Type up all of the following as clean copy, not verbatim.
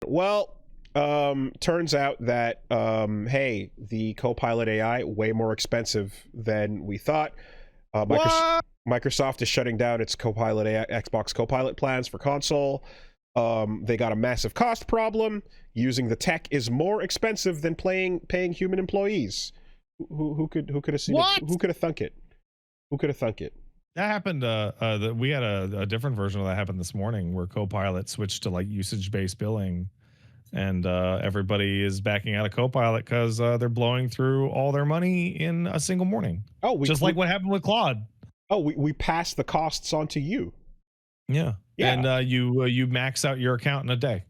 Well, turns out that hey, the Copilot AI way more expensive than we thought. Microsoft is shutting down its Copilot AI, Xbox Copilot plans for console. They got a massive cost problem. Using the tech is more expensive than paying human employees. Who could have seen it? Who could have thunk it? Who could have thunk it? That happened. We had a different version of that happen this morning, where Copilot switched to like usage-based billing, and everybody is backing out of Copilot because they're blowing through all their money in a single morning. Oh, like what happened with Claude. Oh, we passed the costs on to you. Yeah. And you max out your account in a day.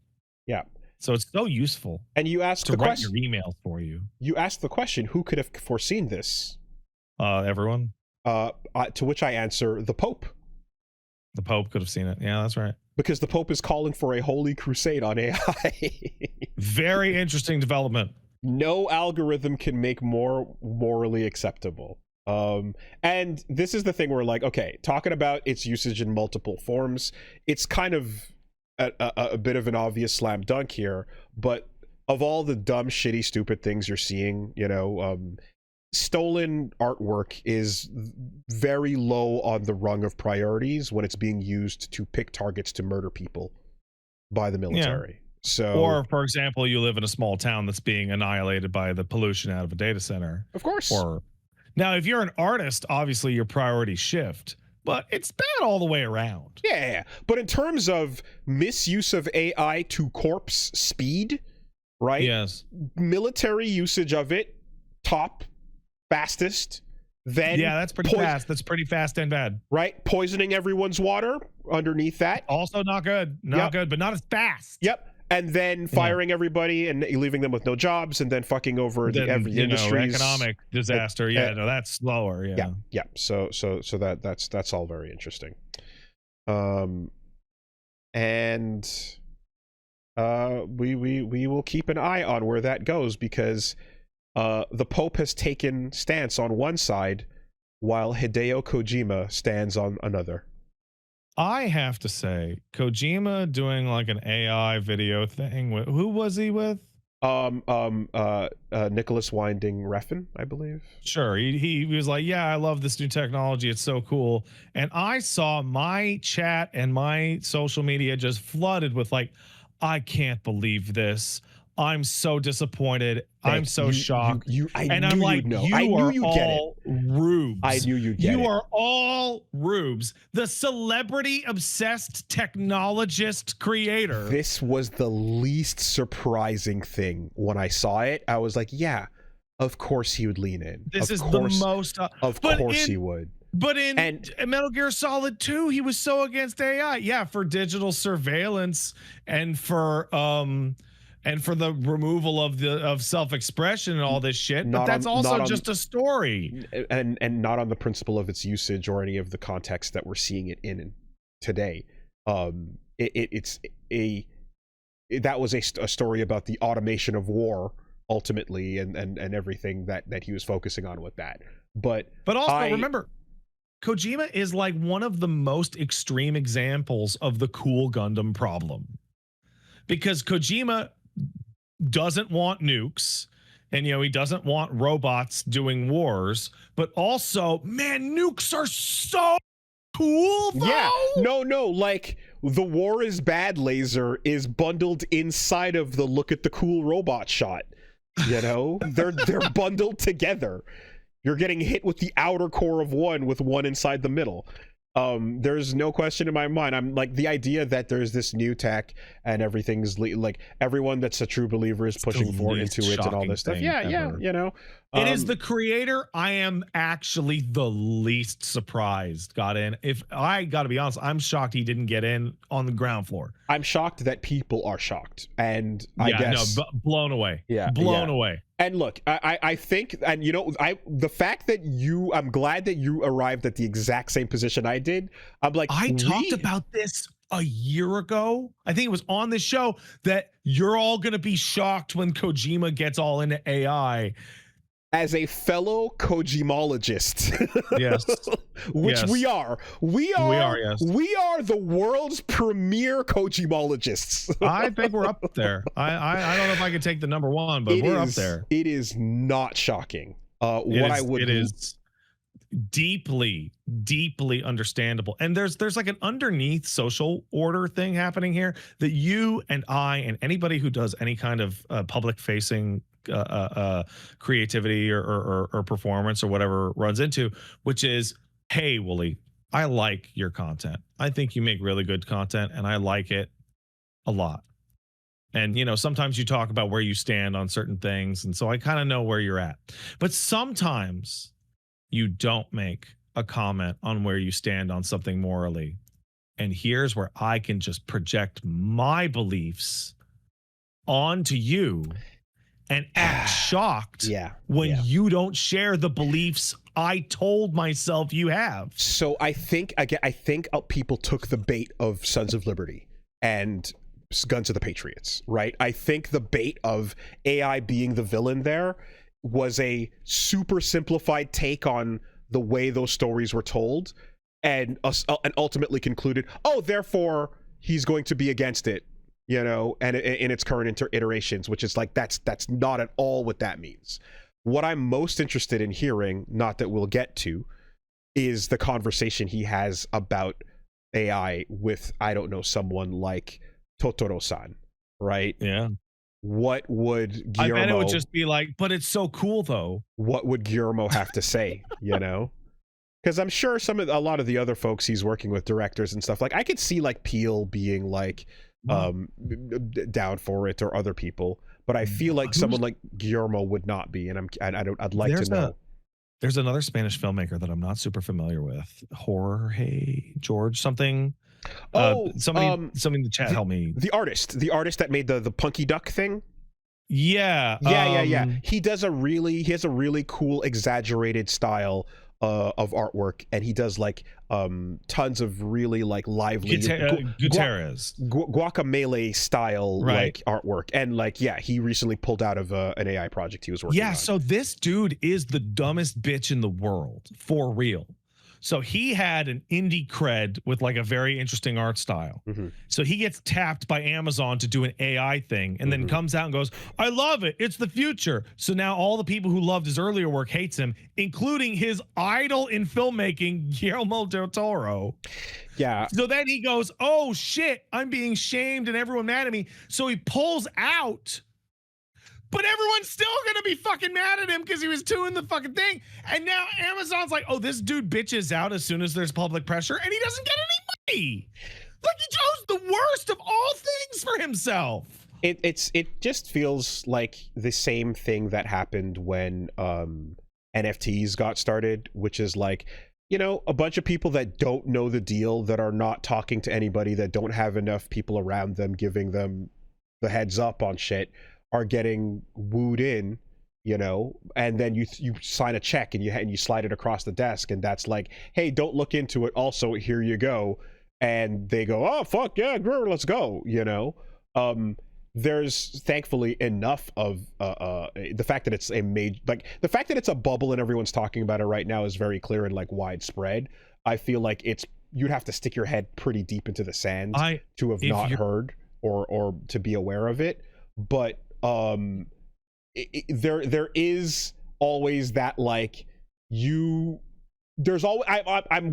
Yeah. So it's so useful. And you asked to write your emails for you. You asked the question, who could have foreseen this? Everyone. To which I answer, the Pope. The Pope could have seen it. Yeah, that's right. Because the Pope is calling for a holy crusade on AI. Very interesting development. No algorithm can make more morally acceptable. And this is the thing where, like, okay, talking about its usage in multiple forms, it's kind of a bit of an obvious slam dunk here, but of all the dumb, shitty, stupid things you're seeing, you know, stolen artwork is very low on the rung of priorities when it's being used to pick targets to murder people by the military. Yeah. So, or for example, you live in a small town that's being annihilated by the pollution out of a data center. Of course. Or now, if you're an artist, obviously your priorities shift, but it's bad all the way around. Yeah, but in terms of misuse of AI to corpse speed, right? Yes. Military usage of it, top, fastest. Then yeah, that's pretty fast. That's pretty fast and bad. Right? Poisoning everyone's water underneath that. Also not good. Not good, but not as fast. Yep. And then firing everybody and leaving them with no jobs, and then fucking over every industry's economic disaster. No, that's slower. Yeah. So that's all very interesting. And we will keep an eye on where that goes, because the Pope has taken stance on one side while Hideo Kojima stands on another. I have to say, Kojima doing like an AI video thing with, who was he with? Nicholas Winding Refn, I believe. Sure. He was like, yeah, I love this new technology. It's so cool. And I saw my chat and my social media just flooded with like, I can't believe this. I'm so disappointed. I'm so shocked. I'm like, I knew you'd get it. Rubes. I knew you'd get it. You are all rubes. The celebrity obsessed technologist creator. This was the least surprising thing when I saw it. I was like, yeah, of course he would lean in. This is the most. Of course he would. But in Metal Gear Solid 2, he was so against AI. Yeah, for digital surveillance and for the removal of self-expression and all this shit, but that's also just a story, and not on the principle of its usage or any of the context that we're seeing it in today. That was a story about the automation of war ultimately, and everything that he was focusing on with that. But also remember, Kojima is like one of the most extreme examples of the cool Gundam problem, because Kojima doesn't want nukes, and he doesn't want robots doing wars, but also, man, nukes are so cool though. Yeah, no, like the war is bad laser is bundled inside of the look at the cool robot shot. They're bundled together. You're getting hit with the outer core of one with one inside the middle. There's no question in my mind. I'm like, the idea that there's this new tech and everything's like everyone that's a true believer is pushing forward into it and all this stuff. Yeah, it is the creator. I am actually the least surprised got in. If I got to be honest, I'm shocked he didn't get in on the ground floor. I'm shocked that people are shocked, and I guess blown away. Yeah, blown away. And look, I think, and the fact that I'm glad that you arrived at the exact same position I did. I'm like, I talked about this a year ago. I think it was on this show that you're all going to be shocked when Kojima gets all into AI. as a fellow Kojimologist, Yes. which Yes. we are, Yes. we are the world's premier Kojimologists. I think we're up there. I don't know if I could take the number one, but we're up there. It is not shocking. It is deeply understandable, and there's like an underneath social order thing happening here that you and I and anybody who does any kind of public facing creativity or performance or whatever runs into, which is, hey, Woolie, I like your content. I think you make really good content, and I like it a lot. And, you know, sometimes you talk about where you stand on certain things, and so I kind of know where you're at. But sometimes you don't make a comment on where you stand on something morally. And here's where I can just project my beliefs onto you and act shocked when you don't share the beliefs I told myself you have. So I think people took the bait of Sons of Liberty and Guns of the Patriots, right? I think the bait of AI being the villain there was a super simplified take on the way those stories were told, and ultimately concluded, oh, therefore he's going to be against it, you know, and in its current iterations, which is like, that's not at all what that means. What I'm most interested in hearing, not that we'll get to, is the conversation he has about AI with, I don't know, someone like Totoro-san, right? Yeah. What would Guillermo... I bet it would just be like, but it's so cool, though. What would Guillermo have to say, you know? Because I'm sure a lot of the other folks he's working with, directors and stuff, like, I could see, like, Peele being, like, down for it, or other people. But I feel like someone like Guillermo would not be, and I'd like to know. There's another Spanish filmmaker that I'm not super familiar with. Jorge George something. Somebody in the chat help me. The artist that made the Punky Duck thing. Yeah. He has a really cool, exaggerated style of artwork, and he does like tons of really like lively Gutierrez guacamole style like artwork, and like he recently pulled out of an AI project he was working on. So this dude is the dumbest bitch in the world, for real. So he had an indie cred with like a very interesting art style. Mm-hmm. So he gets tapped by Amazon to do an AI thing, and then comes out and goes, I love it. It's the future. So now all the people who loved his earlier work hates him, including his idol in filmmaking, Guillermo del Toro. Yeah. So then he goes, oh shit, I'm being shamed and everyone mad at me. So he pulls out. But everyone's still going to be fucking mad at him because he was doing the fucking thing. And now Amazon's like, oh, this dude bitches out as soon as there's public pressure, and he doesn't get any money. Like, he chose the worst of all things for himself. It just feels like the same thing that happened when NFTs got started, which is like, you know, a bunch of people that don't know the deal, that are not talking to anybody, that don't have enough people around them giving them the heads up on shit, are getting wooed in, you know, and then you sign a check and you slide it across the desk, and that's like, hey, don't look into it, also here you go, and they go, oh fuck yeah, let's go, you know. There's thankfully enough of the fact that it's a major, like the fact that it's a bubble and everyone's talking about it right now is very clear and like widespread. I feel like you'd have to stick your head pretty deep into the sand to have not heard or to be aware of it. But there is always that, like, I'm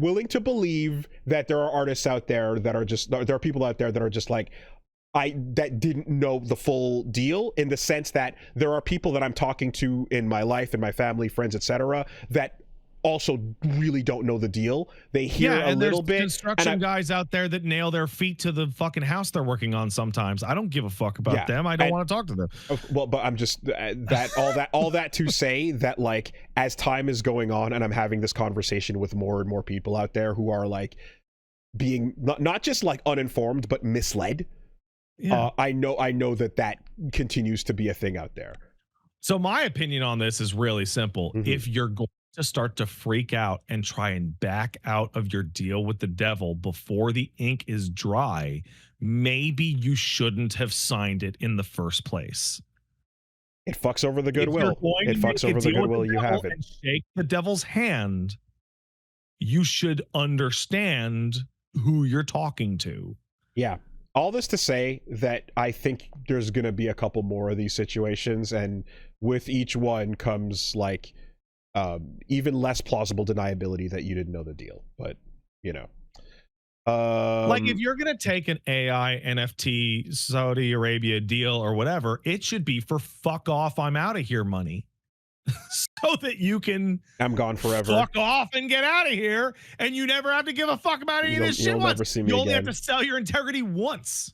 willing to believe that there are artists out there that are just, there are people out there that are just like, that didn't know the full deal, in the sense that there are people that I'm talking to in my life and my family, friends, etc., that also really don't know the deal. They hear a little bit. Construction guys out there that nail their feet to the fucking house they're working on sometimes. I don't give a fuck about them. I don't want to talk to them. Well, but I'm just all that to say that, like, as time is going on and I'm having this conversation with more and more people out there who are like being not just like uninformed but misled. I know that continues to be a thing out there. So my opinion on this is really simple. Mm-hmm. If you're going to start to freak out and try and back out of your deal with the devil before the ink is dry, maybe you shouldn't have signed it in the first place. It fucks over the If you're goodwill. going It to fucks make a over the deal with goodwill you devil have it. and shake the devil's hand, you should understand who you're talking to. Yeah. All this to say that I think there's going to be a couple more of these situations, and with each one comes like even less plausible deniability that you didn't know the deal. But, you know. Like if you're going to take an AI NFT Saudi Arabia deal or whatever, it should be for fuck off, I'm out of here money. So that you can I'm gone forever. Fuck off and get out of here, and you never have to give a fuck about any of this shit You'll once. never see me You only again. have to sell your integrity once.